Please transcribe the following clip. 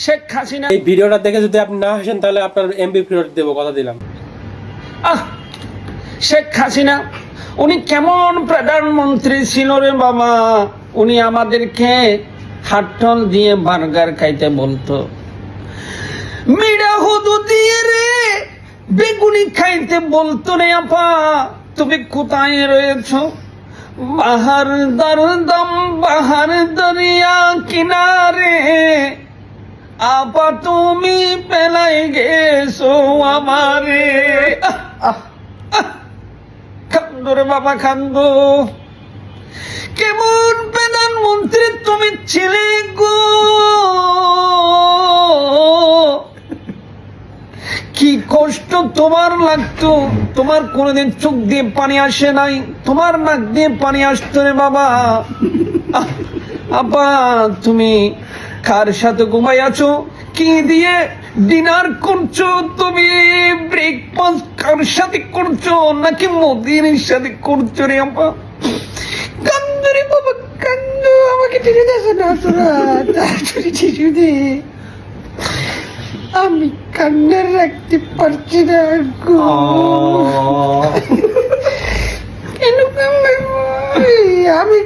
শেখ হাসিনা, এই ভিডিওটা দেখে যদি আপনি না হাসেন তাহলে আপনার এমবি ফেরত দেবো, কথা দিলাম। শেখ হাসিনা উনি কেমন প্রধানমন্ত্রী ছিল রে বাবা। উনি আমাদেরকে হাটল দিয়ে বার্গার খাইতে বলতো, মিডা হুদু দিয়ে রে বেগুনি খাইতে বলতো রে। আপা তুমি কোথায় রয়েছ? বাহার দরদম বাহার দরিয়া কিনারে, আপা তুমি পেলাই গেছো আমারে। কান্দো রে বাবা কান্দো, কেমন প্রধানমন্ত্রী তুমি ছিলে গো। কি কষ্ট তোমার লাগতো, তোমার কোনোদিন চোখ দিয়ে পানি আসে নাই, তোমার নাক দিয়ে পানি আসতো রে বাবা। আপা তুমি কার সাথে ঘুমাই আছো? কি দিয়ে ডিনার করছো তুমি? ব্রেকফাস্ট কার সাথে করছো? নাকি মোদির সাথে করছো রে আপা? কান্দো রে বাবা কান্দো, আমাকে টেনে দেখো না তোরা, তাড়াতাড়ি টিস্যু দে, আমি কান্না রাখতে পারছি না গো। আমি